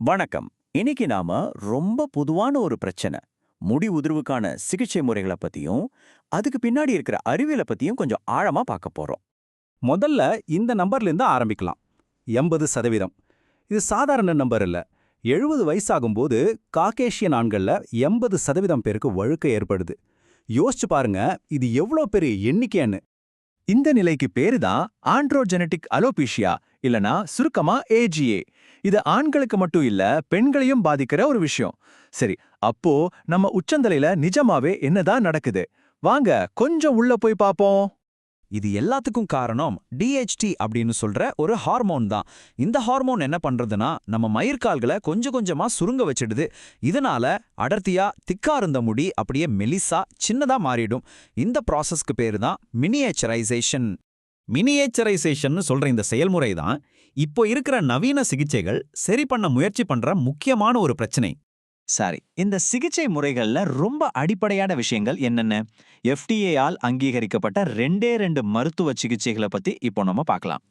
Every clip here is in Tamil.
வணக்கம். இன்னைக்கு நாம ரொம்ப பொதுவான ஒரு பிரச்சனை, முடி உதிர்வுக்கான சிகிச்சை முறைகளை பத்தியும், அதுக்கு பின்னாடி இருக்கிற அறிவியலை பத்தியும் கொஞ்சம் ஆழமா பார்க்க போறோம். முதல்ல இந்த நம்பர்லேருந்து ஆரம்பிக்கலாம். 80%. இது சாதாரண நம்பர் இல்ல. 70 வயசாகும்போது காகேஷியன் ஆண்கள்ல 80% பேருக்கு வழுக்கை ஏற்படுது. யோசிச்சு பாருங்க, இது எவ்வளோ பெரிய எண்ணிக்கைன்னு. இந்த நிலைக்கு பேரு தான் ஆண்ட்ரோஜெனடிக் அலோபீஷியா, இல்லனா சுருக்கமா ஏஜிஏ. இது ஆண்களுக்கு மட்டும் இல்ல, பெண்களையும் பாதிக்கிற ஒரு விஷயம். சரி, அப்போ நம்ம உச்சந்தலையில நிஜமாவே என்னதான் நடக்குது? வாங்க கொஞ்சம் உள்ள போய் பாப்போம். இது எல்லாத்துக்கும் காரணம் டிஹெச்டி அப்படின்னு சொல்ற ஒரு ஹார்மோன் தான். இந்த ஹார்மோன் என்ன பண்றதுன்னா நம்ம மயிர்கால்களை கொஞ்சம் கொஞ்சமா சுருங்க வச்சிடுது. இதனால அடர்த்தியா திக்கா இருந்த முடி அப்படியே மெலிசா சின்னதா மாறிடும். இந்த ப்ராசஸ்க்கு பேரு தான் மினியேச்சரைசேஷன். மினியேச்சரைசேஷன் சொல்ற இந்த செயல்முறை தான் இப்போ இருக்கிற நவீன சிகிச்சைகள் சரி பண்ண முயற்சி பண்ற முக்கியமான ஒரு பிரச்சனை. சரி, இந்த சிகிச்சை முறைகள்ல ரொம்ப அடிப்படையான விஷயங்கள் என்னென்ன? FDA ஆல் அங்கீகரிக்கப்பட்ட ரெண்டு மருத்துவ சிகிச்சைகளை பத்தி இப்போ நம்ம பார்க்கலாம்.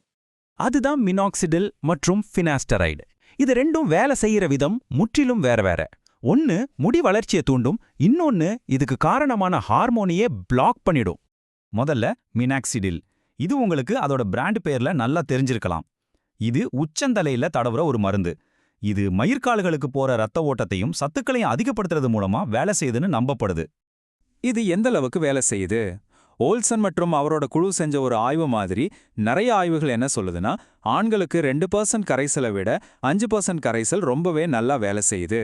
அதுதான் மினாக்சிடில் மற்றும் ஃபினாஸ்டரைடு. இது ரெண்டும் வேலை செய்யற விதம் முற்றிலும் வேற வேற. ஒன்னு முடி வளர்ச்சியை தூண்டும், இன்னொன்னு இதுக்கு காரணமான ஹார்மோனியே பிளாக் பண்ணிடும். முதல்ல மினாக்சிடில். இது உங்களுக்கு அதோட பிராண்ட் பேர்ல நல்லா தெரிஞ்சிருக்கலாம். இது உச்சந்தலையில தடவுற ஒரு மருந்து. இது மயிர்கால்களுக்கு போற ரத்த ஓட்டத்தையும் சத்துக்களையும் அதிகப்படுத்துறது மூலமா வேலை செய்யுதுன்னு நம்பப்படுது. இது எந்த அளவுக்கு வேலை செய்யுது? ஓல்சன் மற்றும் அவரோட குழு செஞ்ச ஒரு ஆய்வு மாதிரி நிறைய ஆய்வுகள் என்ன சொல்லுதுன்னா, ஆண்களுக்கு 2% கரைசலை விட 5% கரைசல் ரொம்பவே நல்லா வேலை செய்யுது.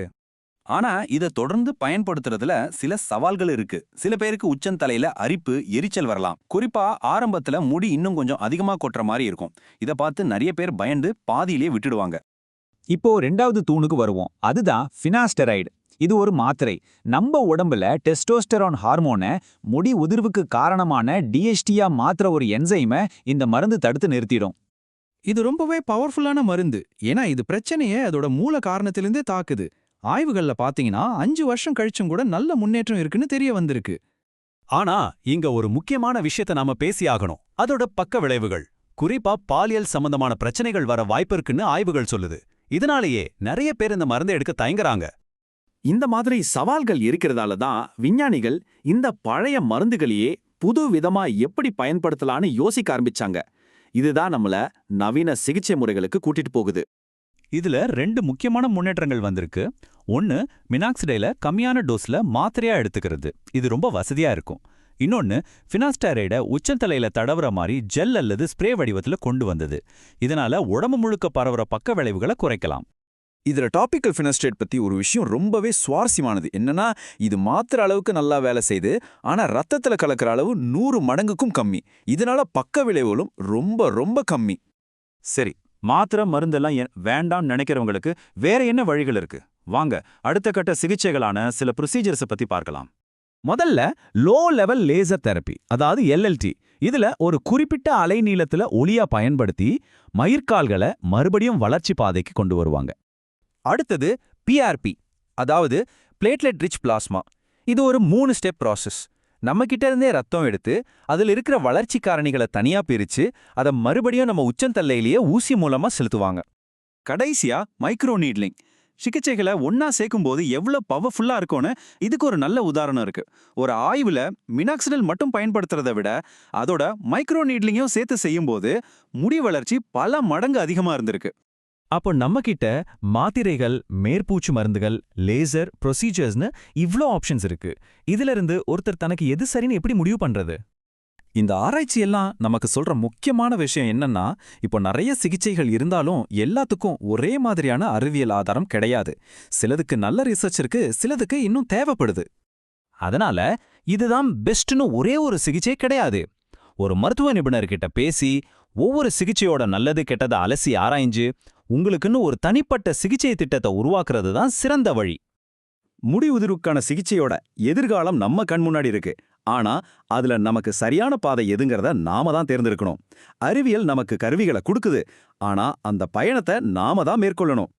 ஆனா இத தொடர்ந்து பயன்படுத்துறதுல சில சவால்கள் இருக்கு. சில பேருக்கு உச்சந்தலையில அரிப்பு, எரிச்சல் வரலாம். குறிப்பா ஆரம்பத்துல முடி இன்னும் கொஞ்சம் அதிகமா கொட்டுற மாதிரி இருக்கும். இத பார்த்து நிறைய பேர் பயந்து பாதியிலே விட்டுடுவாங்க. இப்போ ரெண்டாவது தூணுக்கு வருவோம். அதுதான் ஃபினாஸ்டரைடு. இது ஒரு மாத்திரை. நம்ம உடம்புல டெஸ்டோஸ்டெரான் ஹார்மோனை முடி உதிர்வுக்கு காரணமான டிஎஸ்டியா மாத்திர ஒரு என்சைமை இந்த மருந்து தடுத்து நிறுத்திடும். இது ரொம்பவே பவர்ஃபுல்லான மருந்து. ஏன்னா இது பிரச்சனையை அதோட மூல காரணத்திலிருந்தே தாக்குது. ஆய்வுகள்ல பாத்தீங்கன்னா 5 வருஷம் கழிச்சும் கூட நல்ல முன்னேற்றம் இருக்குன்னு தெரிய வந்திருக்கு. ஆனா இங்க ஒரு முக்கியமான விஷயத்த நாம பேசியாகணும். அதோட பக்க விளைவுகள். குறிப்பா பாலியல் சம்பந்தமான பிரச்சனைகள் வர வாய்ப்பு இருக்குன்னு ஆய்வுகள் சொல்லுது. இதனாலேயே நிறைய பேர் இந்த மருந்தை எடுக்க தயங்குறாங்க. இந்த மாதிரி சவால்கள் இருக்கிறதால தான் விஞ்ஞானிகள் இந்த பழைய மருந்துகளையே புது விதமா எப்படி பயன்படுத்தலான்னு யோசிக்க ஆரம்பிச்சாங்க. இதுதான் நம்மள நவீன சிகிச்சை முறைகளுக்கு கூட்டிட்டு போகுது. இதுல 2 முக்கியமான முன்னேற்றங்கள் வந்திருக்கு. ஒன்னு, மினாக்சிடைல கம்மியான டோஸ்ல மாத்திரையா எடுத்துக்கிறது. இது ரொம்ப வசதியா இருக்கும். இன்னொன்னு, ஃபினாஸ்டரைட உச்சந்தலையில தடவுற மாதிரி ஜெல் அல்லது ஸ்ப்ரே வடிவத்துல கொண்டு வந்தது. இதனால உடம்பு முழுக்க பரவுற பக்க விளைவுகளை குறைக்கலாம். இதுல டாபிக்கல் ஃபினாஸ்டரைட் பத்தி ஒரு விஷயம் ரொம்பவே சுவாரஸ்யமானது. என்னன்னா, இது மாத்திர அளவுக்கு நல்லா வேலை செய்யுது, ஆனா ரத்தத்துல கலக்கிற அளவு 100 மடங்குக்கும் கம்மி. இதனால பக்க விளைவுகளும் ரொம்ப ரொம்ப கம்மி. சரி, மாத்திரை மருந்தெல்லாம் வேண்டாம்னு நினைக்கிறவங்களுக்கு வேற என்ன வழிகள் இருக்கு? வாங்க அடுத்த கட்ட சிகிச்சைகளான சில ப்ரொசீஜர்ஸை பத்தி பார்க்கலாம். முதல்ல லோ லெவல் லேசர் தெரப்பி, அதாவது LLT. இதுல ஒரு குறிப்பிட்ட அலைநீளத்துல ஒளியா பயன்படுத்தி மயிர்கால்களை மறுபடியும் வளர்ச்சி பாதைக்கு கொண்டு வருவாங்க. அடுத்தது PRP, அதாவது பிளேட்லெட் ரிச் பிளாஸ்மா. இது ஒரு 3 ஸ்டெப் ப்ராசஸ். நம்ம கிட்ட இருந்தே ரத்தம் எடுத்து அதில் இருக்கிற வளர்ச்சி காரணிகளை தனியா பிரிச்சு அதை மறுபடியும் நம்ம உச்சந்தலையிலேயே ஊசி மூலமா செலுத்துவாங்க. கடைசியா மைக்ரோ நீட்லிங். சிகிச்சைகளை ஒன்னா சேர்க்கும்போது எவ்வளவு பவர்ஃபுல்லா இருக்கும்னு இதுக்கு ஒரு நல்ல உதாரணம் இருக்கு. ஒரு ஆய்வுல மினாக்சிடில் மட்டும் பயன்படுத்துறதை விட அதோட மைக்ரோ நீட்லிங்கையும் சேர்த்து செய்யும்போது முடி வளர்ச்சி பல மடங்கு அதிகமா இருந்திருக்கு. அப்போ நம்ம கிட்ட மாத்திரைகள், மேற்பூச்சு மருந்துகள், லேசர், ப்ரொசீஜர்ஸ்னு இவ்ளோ ஆப்ஷன்ஸ் இருக்கு. இதுல இருந்து ஒருத்தர் தனக்கு எது சரின்னு எப்படி முடிவு பண்றது? இந்த ஆராய்ச்சி எல்லாம் நமக்கு சொல்ற முக்கியமான விஷயம் என்னன்னா, இப்போ நிறைய சிகிச்சைகள் இருந்தாலும் எல்லாத்துக்கும் ஒரே மாதிரியான அறிவியல் ஆதாரம் கிடையாது. சிலதுக்கு நல்ல ரிசர்ச் இருக்கு, சிலதுக்கு இன்னும் தேவைப்படுது. அதனால இதுதான் பெஸ்ட்னு ஒரே ஒரு சிகிச்சை கிடையாது. ஒரு மருத்துவ நிபுணர்கிட்ட பேசி ஒவ்வொரு சிகிச்சையோட நல்லது கெட்டதை அலசி ஆராய்ஞ்சு உங்களுக்குன்னு ஒரு தனிப்பட்ட சிகிச்சை திட்டத்தை உருவாக்குறது தான் சிறந்த வழி. முடி உதிர்வுக்கான சிகிச்சையோட எதிர்காலம் நம்ம கண் முன்னாடி இருக்கு. ஆனா அதுல நமக்கு சரியான பாதை எதுங்கிறத நாம தான் தேர்ந்தெடுக்கணும். அறிவியல் நமக்கு கருவிகளை கொடுக்குது, ஆனா அந்த பயணத்தை நாம தான் மேற்கொள்ளணும்.